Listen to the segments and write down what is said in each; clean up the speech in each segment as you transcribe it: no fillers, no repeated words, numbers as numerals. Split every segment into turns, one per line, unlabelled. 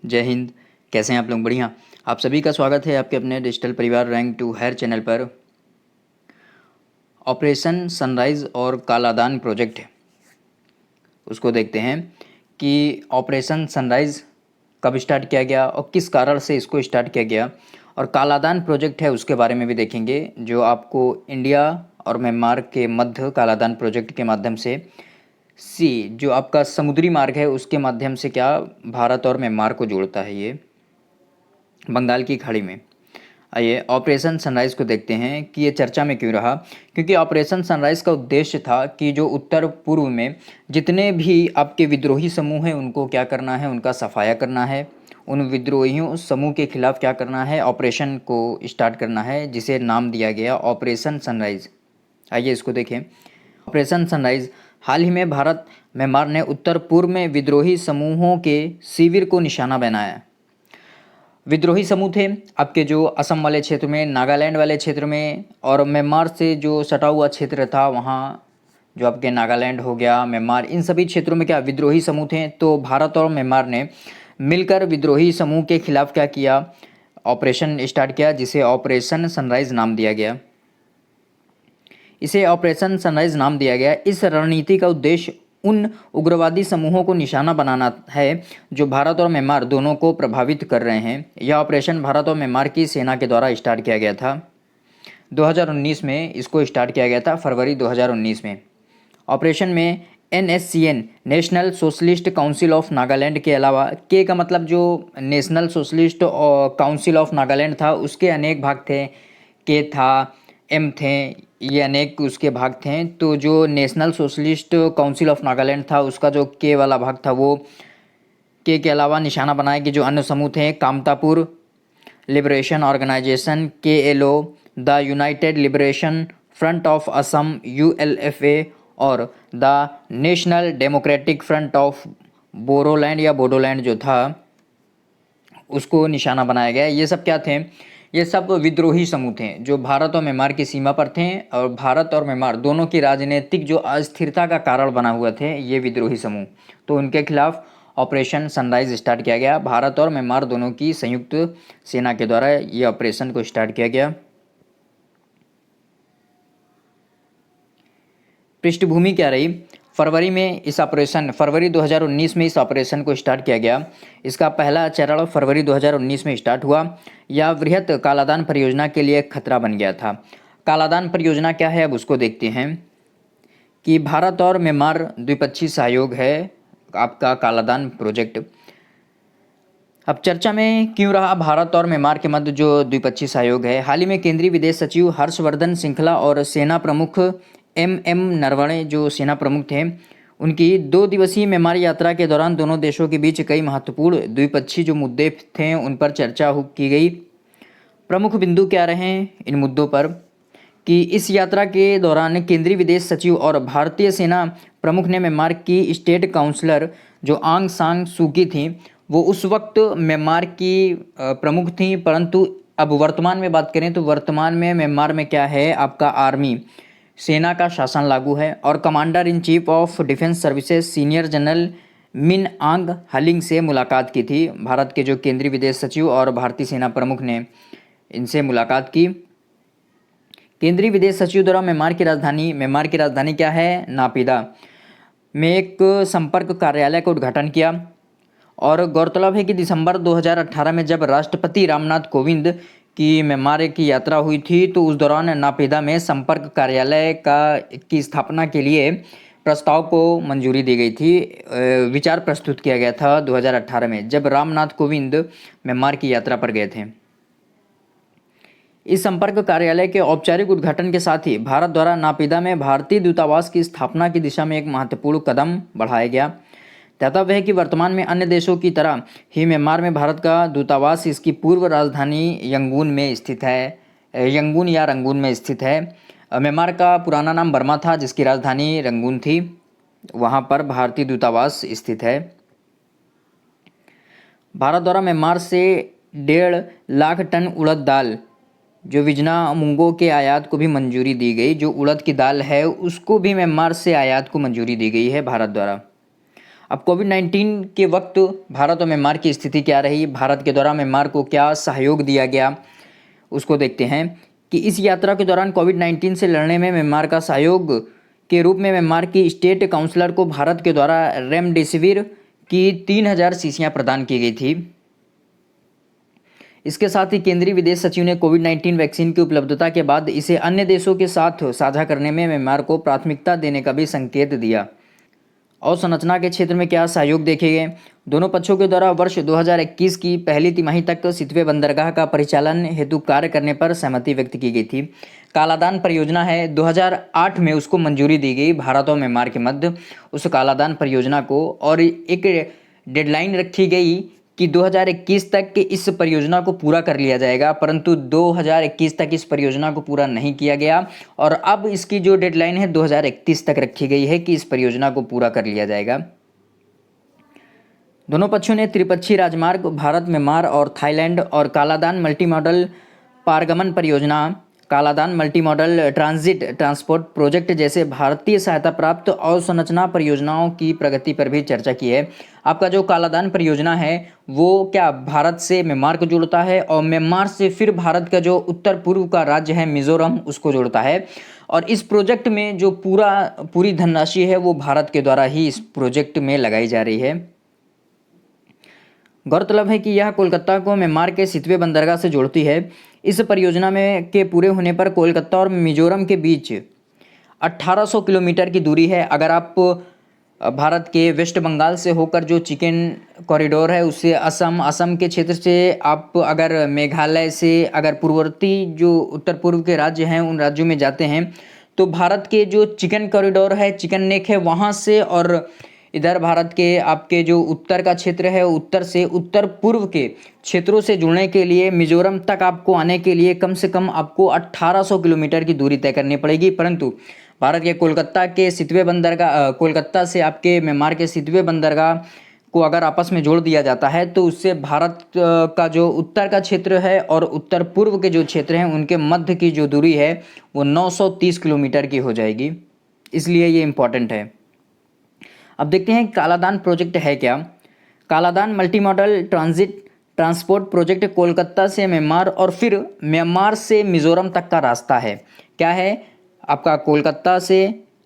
जय हिंद। कैसे हैं आप लोग? बढ़िया। आप सभी का स्वागत है आपके अपने डिजिटल परिवार रैंक टू हायर चैनल पर। ऑपरेशन सनराइज और कालादान प्रोजेक्ट है, उसको देखते हैं कि ऑपरेशन सनराइज कब स्टार्ट किया गया और किस कारण से इसको स्टार्ट किया गया। और कालादान प्रोजेक्ट है उसके बारे में भी देखेंगे, जो आपको इंडिया और म्यांमार के मध्य कालादान प्रोजेक्ट के माध्यम से जो आपका समुद्री मार्ग है उसके माध्यम से क्या भारत और म्यांमार को जोड़ता है, ये बंगाल की खाड़ी में। आइए ऑपरेशन सनराइज़ को देखते हैं कि ये चर्चा में क्यों रहा। क्योंकि ऑपरेशन सनराइज़ का उद्देश्य था कि जो उत्तर पूर्व में जितने भी आपके विद्रोही समूह हैं उनको क्या करना है, उनका सफाया करना है। उन विद्रोहियों समूह के खिलाफ क्या करना है, ऑपरेशन को स्टार्ट करना है, जिसे नाम दिया गया ऑपरेशन सनराइज़। आइए इसको देखें। ऑपरेशन सनराइज़ हाल ही में भारत म्यांमार ने उत्तर पूर्व में विद्रोही समूहों के शिविर को निशाना बनाया। विद्रोही समूह थे आपके जो असम वाले क्षेत्र में, नागालैंड वाले क्षेत्र में, और म्यांमार से जो सटा हुआ क्षेत्र था वहाँ, जो आपके नागालैंड हो गया, म्यांमार, इन सभी क्षेत्रों में क्या विद्रोही समूह थे। तो भारत और म्यांमार ने मिलकर विद्रोही समूह के खिलाफ क्या किया, ऑपरेशन स्टार्ट किया, जिसे ऑपरेशन सनराइज नाम दिया गया। इसे ऑपरेशन सनराइज नाम दिया गया। इस रणनीति का उद्देश्य उन उग्रवादी समूहों को निशाना बनाना है जो भारत और म्यांमार दोनों को प्रभावित कर रहे हैं। यह ऑपरेशन भारत और म्यांमार की सेना के द्वारा स्टार्ट किया गया था। 2019 में इसको स्टार्ट किया गया था, फरवरी 2019 में। ऑपरेशन में NSCN national socialist council of Nagaland के अलावा, के का मतलब जो national socialist council of Nagaland था उसके अनेक भाग थे। के था, M थे, ये अनेक उसके भाग थे। तो जो national socialist council of Nagaland था उसका जो के वाला भाग था वो के अलावा निशाना बनाए कि जो अन्य समूह थे, Kamtapur Liberation Organisation KLO, the United Liberation Front of Assam ULFA, और the National Democratic Front of Boroland या बोडोलैंड जो था उसको निशाना बनाया गया। ये सब क्या थे, ये सब विद्रोही समूह थे जो भारत और म्यांमार की सीमा पर थे, और भारत और म्यांमार दोनों की राजनीतिक जो अस्थिरता का कारण बना हुआ थे ये विद्रोही समूह। तो उनके खिलाफ ऑपरेशन सनराइज स्टार्ट किया गया। भारत और म्यांमार दोनों की संयुक्त सेना के द्वारा ये ऑपरेशन को स्टार्ट किया गया। पृष्ठभूमि क्या रही, फरवरी 2019 में इस ऑपरेशन को स्टार्ट किया गया। इसका पहला चरण फरवरी 2019 में स्टार्ट हुआ। यह वृहत कालादान परियोजना के लिए खतरा बन गया था। कालादान परियोजना क्या है अब उसको देखते हैं कि भारत और म्यांमार द्विपक्षीय सहयोग है आपका कालादान प्रोजेक्ट। अब चर्चा में क्यों रहा भारत और म्यांमार के मध्य जो द्विपक्षीय सहयोग है। हाल ही में केंद्रीय विदेश सचिव हर्षवर्धन श्रृंखला और सेना प्रमुख MM नरवणे जो सेना प्रमुख थे, उनकी 2 दिवसीय म्यांमार यात्रा के दौरान दोनों देशों के बीच कई महत्वपूर्ण द्विपक्षीय जो मुद्दे थे उन पर चर्चा की गई। प्रमुख बिंदु क्या रहे इन मुद्दों पर, कि इस यात्रा के दौरान केंद्रीय विदेश सचिव और भारतीय सेना प्रमुख ने म्यांमार की स्टेट काउंसलर जो आंग सान सूकी थी, वो उस वक्त म्यांमार की प्रमुख थी, परंतु अब वर्तमान में बात करें तो वर्तमान में म्यांमार में क्या है, आपका आर्मी सेना का शासन लागू है। और commander in chief of defence services senior general Min आंग हलिंग से मुलाकात की थी। भारत के जो केंद्रीय विदेश सचिव और भारतीय सेना प्रमुख ने इनसे मुलाकात की। केंद्रीय विदेश सचिव द्वारा म्यांमार की राजधानी क्या है, नापीदा में एक संपर्क कार्यालय का उद्घाटन किया। और गौरतलब है कि दिसंबर 2018 में जब राष्ट्रपति रामनाथ कोविंद की म्यांमार की यात्रा हुई थी तो उस दौरान नापीदा में संपर्क कार्यालय की स्थापना के लिए प्रस्ताव को मंजूरी दी गई थी। विचार प्रस्तुत किया गया था 2018 में जब रामनाथ कोविंद म्यांमार की यात्रा पर गए थे। इस संपर्क कार्यालय के औपचारिक उद्घाटन के साथ ही भारत द्वारा नापीदा में भारतीय दूतावास की स्थापना की दिशा में एक महत्वपूर्ण कदम बढ़ाया गया। ध्यातव्य है कि वर्तमान में अन्य देशों की तरह ही म्यांमार में भारत का दूतावास इसकी पूर्व राजधानी यंगून में स्थित है, यंगून या रंगून में स्थित है। म्यांमार का पुराना नाम बर्मा था जिसकी राजधानी रंगून थी, वहाँ पर भारतीय दूतावास स्थित है। भारत द्वारा म्यांमार से 1.5 लाख टन उड़द दाल जो विजना मूंगों के आयात को भी मंजूरी दी गई। जो उड़द की दाल है उसको भी म्यांमार से आयात को मंजूरी दी गई है भारत द्वारा। अब कोविड-19 के वक्त भारत और म्यांमार की स्थिति क्या रही, भारत के द्वारा म्यांमार को क्या सहयोग दिया गया, उसको देखते हैं कि इस यात्रा के दौरान कोविड-19 से लड़ने में म्यांमार का सहयोग के रूप में म्यांमार की स्टेट काउंसलर को भारत के द्वारा रेमडेसिविर की 3000 शीशियाँ प्रदान की गई थी। इसके साथ ही केंद्रीय विदेश सचिव ने कोविड-19 वैक्सीन की उपलब्धता के बाद इसे अन्य देशों के साथ साझा करने में म्यांमार को प्राथमिकता देने का भी संकेत दिया। अवसंरचना के क्षेत्र में क्या सहयोग देखे गए, दोनों पक्षों के द्वारा वर्ष 2021 की पहली तिमाही तक सितवे बंदरगाह का परिचालन हेतु कार्य करने पर सहमति व्यक्त की गई थी। कालादान परियोजना है, 2008 में उसको मंजूरी दी गई भारत और म्यांमार के मध्य उस कालादान परियोजना को, और एक डेडलाइन रखी गई कि 2021 तक इस परियोजना को पूरा कर लिया जाएगा, परंतु 2021 तक इस परियोजना को पूरा नहीं किया गया और अब इसकी जो डेडलाइन है 2031 तक रखी गई है कि इस परियोजना को पूरा कर लिया जाएगा। दोनों पक्षों ने त्रिपक्षीय राजमार्ग, भारत, म्यांमार और थाईलैंड और कालादान मल्टी मॉडल पारगमन परियोजना, Kaladan multi modal transit transport project जैसे भारतीय सहायता प्राप्त अवसंरचना परियोजनाओं की प्रगति पर भी चर्चा की है। आपका जो कालादान परियोजना है वो क्या भारत से म्यांमार को जोड़ता है और म्यांमार से फिर भारत का जो उत्तर पूर्व का राज्य है मिजोरम उसको जोड़ता है, और इस प्रोजेक्ट में जो पूरी धनराशि है वो भारत के द्वारा ही इस प्रोजेक्ट में लगाई जा रही है। गौरतलब है कि यह कोलकाता को म्यांमार के सितवे बंदरगाह से जोड़ती है। इस परियोजना में के पूरे होने पर कोलकाता और मिजोरम के बीच 1800 किलोमीटर की दूरी है। अगर आप भारत के वेस्ट बंगाल से होकर जो चिकन कॉरिडोर है उससे असम के क्षेत्र से आप अगर मेघालय से अगर पूर्ववर्ती जो उत्तर पूर्व के राज्य हैं उन राज्यों में जाते हैं तो भारत के जो चिकन कॉरिडोर है, चिकन नेक है, वहाँ से और इधर भारत के आपके जो उत्तर का क्षेत्र है उत्तर से उत्तर पूर्व के क्षेत्रों से जुड़ने के लिए मिजोरम तक आपको आने के लिए कम से कम आपको 1800 किलोमीटर की दूरी तय करनी पड़ेगी। परंतु भारत के कोलकाता के सितवे बंदरगाह, कोलकाता से आपके म्यांमार के सितवे बंदरगाह को अगर आपस में जोड़ दिया जाता है तो उससे भारत का जो उत्तर का क्षेत्र है और उत्तर पूर्व के जो क्षेत्र हैं उनके मध्य की जो दूरी है वो 930 किलोमीटर की हो जाएगी, इसलिए ये इम्पॉर्टेंट है। अब देखते हैं कालादान प्रोजेक्ट है क्या। Kaladan multi modal transit transport project Kolkata से म्यांमार और फिर म्यांमार से मिजोरम तक का रास्ता है। क्या है आपका कोलकाता से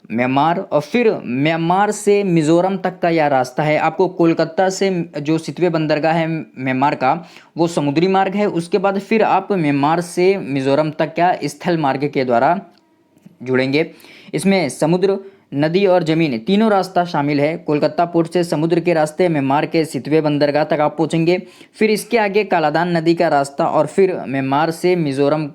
म्यांमार और फिर म्यांमार से मिजोरम तक का यह रास्ता है। आपको कोलकाता से जो सितवे बंदरगाह है म्यांमार का वो समुद्री मार्ग है, उसके बाद फिर आप म्यांमार से मिजोरम तक का स्थल मार्ग के द्वारा जुड़ेंगे। इसमें समुद्र, नदी और जमीन तीनों रास्ता शामिल है। कोलकाता पोर्ट से समुद्र के रास्ते म्यांमार के सितवे बंदरगाह तक आप पहुंचेंगे, फिर इसके आगे कालादान नदी का रास्ता और फिर म्यांमार से मिजोरम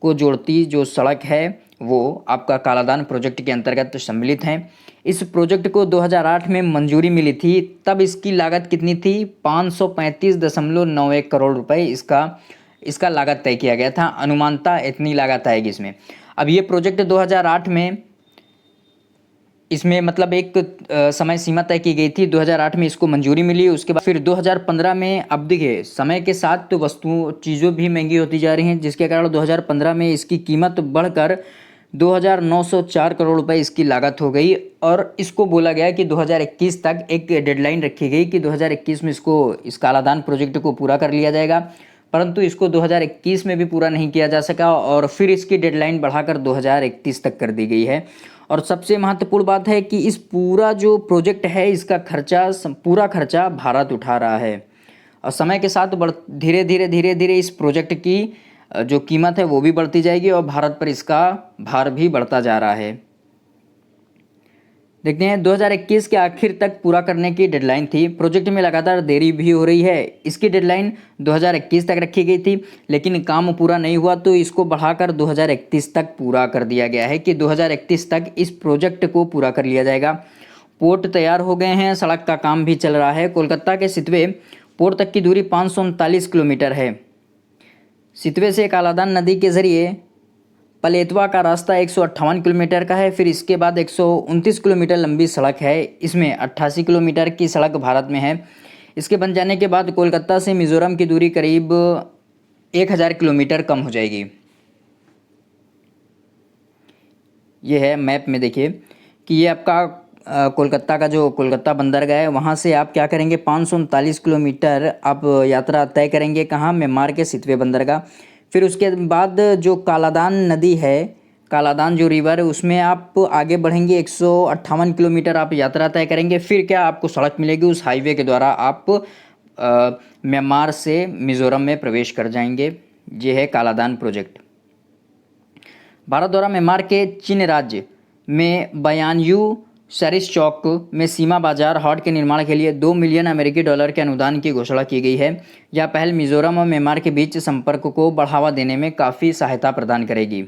को जोड़ती जो सड़क है वो आपका कालादान प्रोजेक्ट के अंतर्गत सम्मिलित है। इस प्रोजेक्ट को 2008 में मंजूरी मिली थी, तब इसकी लागत कितनी थी 535.91 करोड़ रुपए इसका लागत तय किया गया था। अनुमानता इतनी लागत आएगी इसमें। अब ये प्रोजेक्ट 2008 में इसमें मतलब एक समय सीमा तय की गई थी, 2008 में इसको मंजूरी मिली। उसके बाद फिर 2015 में, अब देखिए समय के साथ तो चीज़ों भी महंगी होती जा रही हैं, जिसके कारण 2015 में इसकी कीमत बढ़कर 2,904 करोड़ रुपए इसकी लागत हो गई और इसको बोला गया कि 2021 तक एक डेडलाइन रखी गई कि 2021 में इस कालादान प्रोजेक्ट को पूरा कर लिया जाएगा, परंतु इसको 2021 में भी पूरा नहीं किया जा सका और फिर इसकी डेडलाइन बढ़ाकर 2031 तक कर दी गई है। और सबसे महत्वपूर्ण बात है कि इस पूरा जो प्रोजेक्ट है इसका पूरा खर्चा भारत उठा रहा है और समय के साथ धीरे धीरे इस प्रोजेक्ट की जो कीमत है वो भी बढ़ती जाएगी और भारत पर इसका भार भी बढ़ता जा रहा है। देखते हैं 2021 के आखिर तक पूरा करने की डेडलाइन थी। प्रोजेक्ट में लगातार देरी भी हो रही है। इसकी डेडलाइन 2021 तक रखी गई थी, लेकिन काम पूरा नहीं हुआ तो इसको बढ़ाकर 2031 तक पूरा कर दिया गया है कि 2031 तक इस प्रोजेक्ट को पूरा कर लिया जाएगा। पोर्ट तैयार हो गए हैं, सड़क का काम भी चल रहा है। कोलकाता के सितवे पोर्ट तक की दूरी 539 किलोमीटर है। सितवे से कालादान नदी के जरिए पलेतवा का रास्ता 158 किलोमीटर का है। फिर इसके बाद 129 किलोमीटर लंबी सड़क है। इसमें 88 किलोमीटर की सड़क भारत में है। इसके बन जाने के बाद कोलकाता से मिजोरम की दूरी करीब 1000 किलोमीटर कम हो जाएगी। ये है मैप में देखिए कि ये आपका कोलकाता का जो कोलकाता बंदरगाह है वहाँ से आप क्या करेंगे 539 किलोमीटर आप यात्रा तय करेंगे कहाँ, म्यांमार के सितवे बंदरगाह। फिर उसके बाद जो कालादान नदी है, कालादान जो रिवर है उसमें आप आगे बढ़ेंगे 158 किलोमीटर आप यात्रा तय करेंगे। फिर क्या आपको सड़क मिलेगी, उस हाईवे के द्वारा आप म्यांमार से मिज़ोरम में प्रवेश कर जाएंगे। ये है कालादान प्रोजेक्ट। भारत द्वारा म्यांमार के चीन राज्य में बयानयू सरिस चौक में सीमा बाजार हाट के निर्माण के लिए 2 मिलियन अमेरिकी डॉलर के अनुदान की घोषणा की गई है। यह पहल मिजोरम और म्यांमार के बीच संपर्क को बढ़ावा देने में काफ़ी सहायता प्रदान करेगी।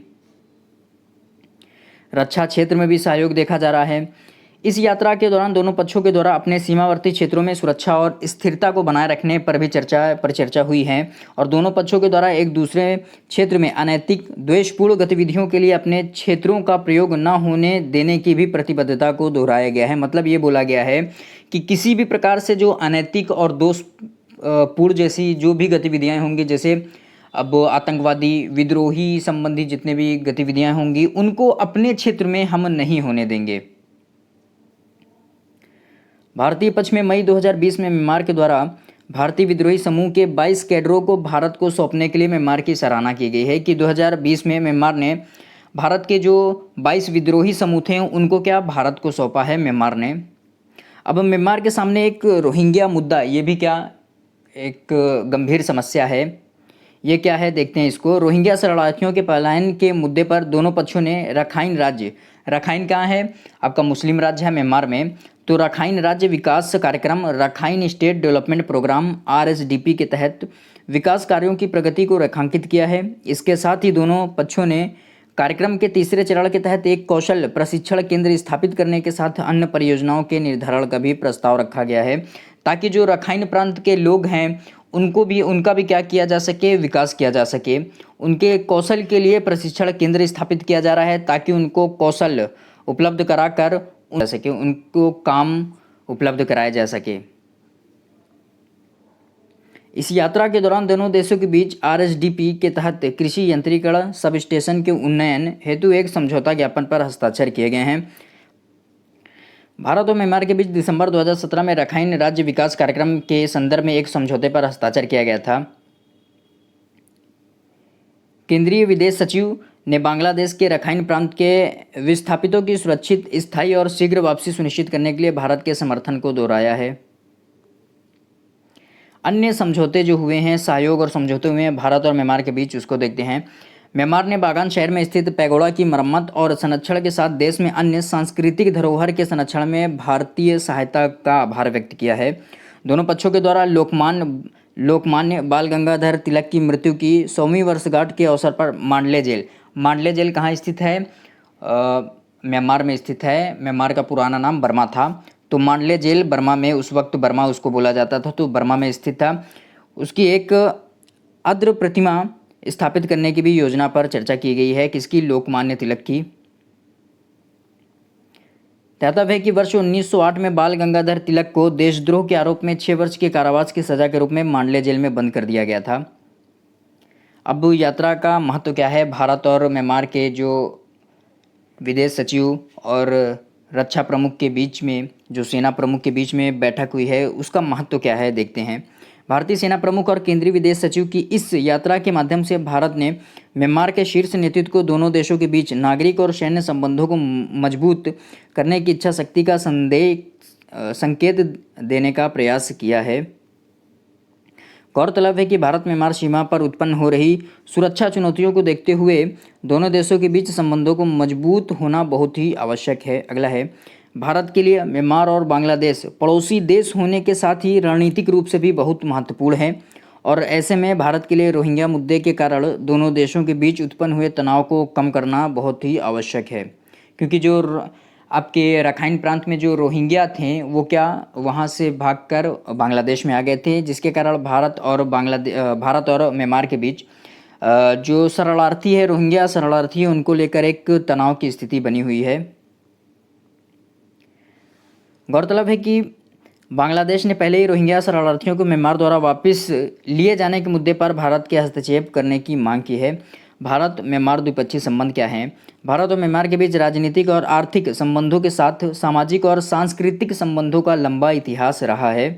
रक्षा क्षेत्र में भी सहयोग देखा जा रहा है। इस यात्रा के दौरान दोनों पक्षों के द्वारा अपने सीमावर्ती क्षेत्रों में सुरक्षा और स्थिरता को बनाए रखने पर भी चर्चा हुई है और दोनों पक्षों के द्वारा एक दूसरे क्षेत्र में अनैतिक द्वेषपूर्ण गतिविधियों के लिए अपने क्षेत्रों का प्रयोग न होने देने की भी प्रतिबद्धता को दोहराया गया है। मतलब ये बोला गया है कि किसी भी प्रकार से जो अनैतिक और दोषपूर्ण जैसी जो भी गतिविधियाँ होंगी, जैसे अब आतंकवादी विद्रोही संबंधी जितने भी गतिविधियाँ होंगी उनको अपने क्षेत्र में हम नहीं होने देंगे। भारतीय पक्ष में मई 2020 में म्यांमार के द्वारा भारतीय विद्रोही समूह के 22 कैडरों को भारत को सौंपने के लिए म्यांमार की सराहना की गई है कि 2020 में म्यांमार ने भारत के जो 22 विद्रोही समूह थे उनको क्या भारत को सौंपा है म्यांमार ने। अब म्यांमार के सामने एक रोहिंग्या मुद्दा, ये भी क्या एक गंभीर समस्या है। ये क्या है देखते हैं इसको। रोहिंग्या शरणार्थियों के पलायन के मुद्दे पर दोनों पक्षों ने रखाइन राज्य, रखाइन कहाँ है आपका मुस्लिम राज्य है म्यांमार में, तो रखाइन राज्य विकास कार्यक्रम Rakhine State Development Programme RSDP के तहत विकास कार्यों की प्रगति को रेखांकित किया है। इसके साथ ही दोनों पक्षों ने कार्यक्रम के तीसरे चरण के तहत एक कौशल प्रशिक्षण केंद्र स्थापित करने के साथ अन्य परियोजनाओं के निर्धारण का भी प्रस्ताव रखा गया है ताकि जो रखाइन प्रांत के लोग हैं उनका भी क्या किया जा सके, विकास किया जा सके। उनके कौशल के लिए प्रशिक्षण केंद्र स्थापित किया जा रहा है ताकि उनको कौशल उपलब्ध कराकर उनको काम उपलब्ध कराया जा सके। इस यात्रा के दौरान दोनों देशों के बीच RSDP के तहत कृषि यंत्रीकरण सब स्टेशन के उन्नयन हेतु एक समझौता ज्ञापन पर हस्ताक्षर किए गए हैं। भारत और म्यांमार के बीच दिसंबर 2017 में रखाइन राज्य विकास कार्यक्रम के संदर्भ में एक समझौते पर हस्ताक्षर किया गया था। केंद्रीय विदेश सचिव ने बांग्लादेश के रखाइन प्रांत के विस्थापितों की सुरक्षित, स्थायी और शीघ्र वापसी सुनिश्चित करने के लिए भारत के समर्थन को दोहराया है। अन्य समझौते जो हुए हैं, सहयोग और समझौते हुए हैं भारत और म्यांमार के बीच, उसको देखते हैं। म्यांमार ने बागान शहर में स्थित पैगोडा की मरम्मत और संरक्षण के साथ देश में अन्य सांस्कृतिक धरोहर के संरक्षण में भारतीय सहायता का आभार व्यक्त किया है। दोनों पक्षों के द्वारा लोकमान्य बाल गंगाधर तिलक की मृत्यु की 100वीं वर्षगांठ के अवसर पर मांडले जेल कहाँ स्थित है, म्यांमार में स्थित है। म्यांमार का पुराना नाम बर्मा था, तो मांडले जेल बर्मा में, उस वक्त बर्मा उसको बोला जाता था, तो बर्मा में स्थित था। उसकी एक अद्र प्रतिमा स्थापित करने की भी योजना पर चर्चा की गई है, किसकी, लोकमान्य तिलक की। ध्यातव्य है कि वर्ष 1908 में बाल गंगाधर तिलक को देशद्रोह के आरोप में 6 वर्ष के कारावास की सजा के रूप में मांडले जेल में बंद कर दिया गया था। अब यात्रा का महत्व क्या है, भारत और म्यांमार के जो विदेश सचिव और रक्षा प्रमुख के बीच में, जो सेना प्रमुख के बीच में बैठक हुई है, उसका महत्व क्या है देखते हैं। भारतीय सेना प्रमुख और केंद्रीय विदेश सचिव की इस यात्रा के माध्यम से भारत ने म्यांमार के शीर्ष नेतृत्व को दोनों देशों के बीच नागरिक और सैन्य संबंधों को मजबूत करने की इच्छा शक्ति का संकेत देने का प्रयास किया है। गौरतलब है कि भारत म्यांमार सीमा पर उत्पन्न हो रही सुरक्षा चुनौतियों को देखते हुए दोनों देशों के बीच संबंधों को मजबूत होना बहुत ही आवश्यक है। अगला है, भारत के लिए म्यांमार और बांग्लादेश पड़ोसी देश होने के साथ ही रणनीतिक रूप से भी बहुत महत्वपूर्ण है और ऐसे में भारत के लिए रोहिंग्या मुद्दे के कारण दोनों देशों के बीच उत्पन्न हुए तनाव को कम करना बहुत ही आवश्यक है, क्योंकि जो आपके रखाइन प्रांत में जो रोहिंग्या थे वो क्या वहाँ से भागकर बांग्लादेश में आ गए थे, जिसके कारण भारत और म्यांमार के बीच जो शरणार्थी है, रोहिंग्या शरणार्थी है, उनको लेकर एक तनाव की स्थिति बनी हुई है। गौरतलब है कि बांग्लादेश ने पहले ही रोहिंग्या शरणार्थियों को म्यांमार द्वारा वापस लिए जाने के मुद्दे पर भारत के हस्तक्षेप करने की मांग की है। भारत म्यांमार द्विपक्षीय संबंध क्या हैं? भारत और म्यांमार के बीच राजनीतिक और आर्थिक संबंधों के साथ सामाजिक और सांस्कृतिक संबंधों का लंबा इतिहास रहा है।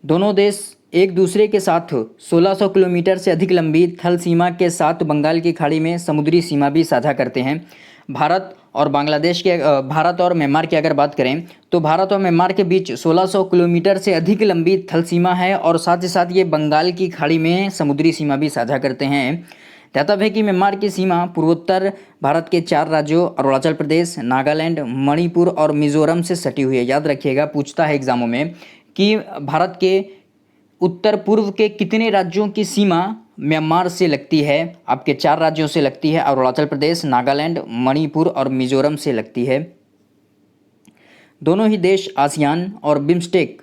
दोनों देश एक दूसरे के साथ 1600 किलोमीटर से अधिक लंबी थल सीमा के साथ बंगाल की खाड़ी में समुद्री सीमा भी साझा करते हैं। भारत और म्यांमार की अगर बात करें तो भारत और म्यांमार के बीच 1600 किलोमीटर से अधिक लंबी थल सीमा है और साथ ही साथ ये बंगाल की खाड़ी में समुद्री सीमा भी साझा करते हैं। ध्यातव्य है कि म्यांमार की सीमा पूर्वोत्तर भारत के 4 राज्यों अरुणाचल प्रदेश, नागालैंड, मणिपुर और मिजोरम से सटी हुई है। याद रखिएगा, पूछता है एग्जामों में कि भारत के उत्तर पूर्व के कितने राज्यों की सीमा म्यांमार से लगती है? आपके 4 राज्यों से लगती है, अरुणाचल प्रदेश, नागालैंड, मणिपुर और मिजोरम से लगती है। दोनों ही देश आसियान और बिम्स्टेक,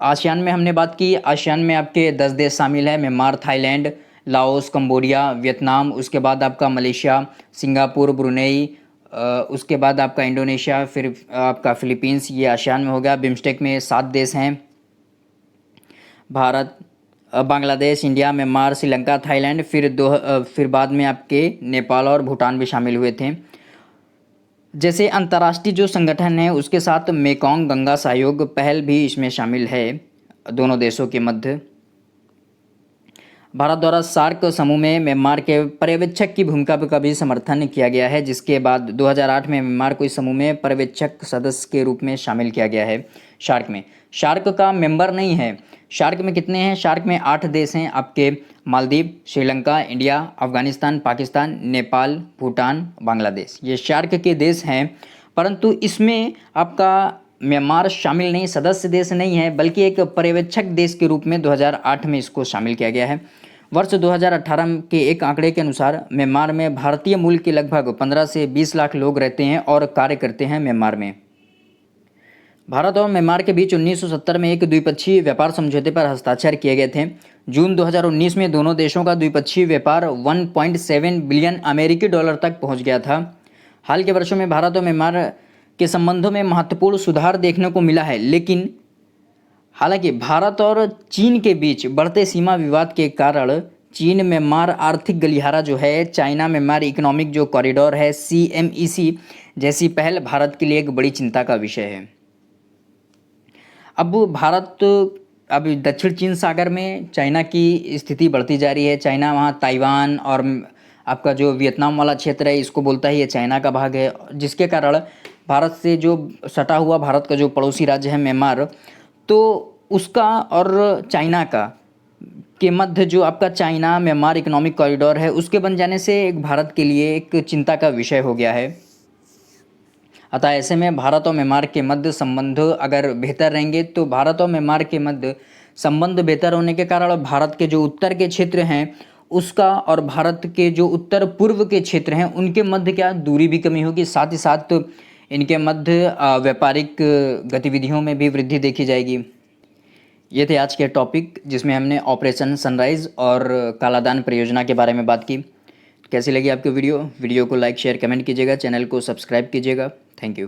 आसियान में हमने बात की, आसियान में आपके 10 देश शामिल है, Myanmar, Thailand, Laos, Cambodia, Vietnam, उसके बाद आपका मलेशिया, सिंगापुर, ब्रुनेई, उसके बाद आपका इंडोनेशिया, फिर आपका फिलीपींस, ये आसियान में हो गया। बिम्स्टेक में 7 देश हैं, Bharat, Bangladesh, India, Myanmar, Sri Lanka, Thailand, फिर बाद में आपके नेपाल और भूटान भी शामिल हुए थे। जैसे अंतर्राष्ट्रीय जो संगठन है उसके साथ मेकोंग गंगा सहयोग पहल भी इसमें शामिल है दोनों देशों के मध्य। भारत द्वारा सार्क समूह में म्यांमार के पर्यवेक्षक की भूमिका का भी समर्थन किया गया है, जिसके बाद 2008 में म्यांमार को इस समूह में पर्यवेक्षक सदस्य के रूप में शामिल किया गया है। शार्क में, शार्क का मेंबर नहीं है। शार्क में कितने हैं? शार्क में 8 देश हैं आपके, मालदीव, श्रीलंका, इंडिया, अफगानिस्तान, पाकिस्तान, नेपाल, भूटान, बांग्लादेश, ये शार्क के देश हैं। परंतु इसमें आपका म्यांमार शामिल नहीं, सदस्य देश नहीं है, बल्कि एक पर्यवेक्षक देश के रूप में 2008 में इसको शामिल किया गया है। वर्ष 2018 के एक आंकड़े के अनुसार म्यांमार में भारतीय मूल के लगभग 15 से 20 लाख लोग रहते हैं और कार्य करते हैं म्यांमार में। भारत और म्यांमार के बीच 1970 में एक द्विपक्षीय व्यापार समझौते पर हस्ताक्षर किए गए थे। जून 2019 में दोनों देशों का द्विपक्षीय व्यापार 1.7 बिलियन अमेरिकी डॉलर तक पहुंच गया था। हाल के वर्षों में भारत और म्यांमार के संबंधों में महत्वपूर्ण सुधार देखने को मिला है, लेकिन हालांकि भारत और चीन के बीच बढ़ते सीमा विवाद के कारण चीन म्यांमार आर्थिक गलियारा जो है, चाइना म्यांमार इकोनॉमिक जो कॉरिडोर है CMEC जैसी पहल भारत के लिए एक बड़ी चिंता का विषय है। अब दक्षिण चीन सागर में चाइना की स्थिति बढ़ती जा रही है। चाइना वहाँ ताइवान और आपका जो वियतनाम वाला क्षेत्र है इसको बोलता है ये चाइना का भाग है, जिसके कारण भारत से जो सटा हुआ भारत का जो पड़ोसी राज्य है म्यांमार, तो उसका और चाइना का के मध्य जो आपका चाइना म्यांमार इकोनॉमिक कॉरिडोर है उसके बन जाने से एक भारत के लिए एक चिंता का विषय हो गया है। अतः ऐसे में भारत और म्यांमार के मध्य संबंध अगर बेहतर रहेंगे तो भारत और म्यांमार के मध्य संबंध बेहतर होने के कारण भारत के जो उत्तर के क्षेत्र हैं उसका और भारत के जो उत्तर पूर्व के क्षेत्र हैं उनके मध्य क्या दूरी भी कमी होगी, साथ ही साथ इनके मध्य व्यापारिक गतिविधियों में भी वृद्धि देखी जाएगी। ये थे आज के टॉपिक जिसमें हमने ऑपरेशन सनराइज और कालादान परियोजना के बारे में बात की। कैसी लगी आपको वीडियो को लाइक शेयर कमेंट कीजिएगा, चैनल को सब्सक्राइब कीजिएगा। Thank you.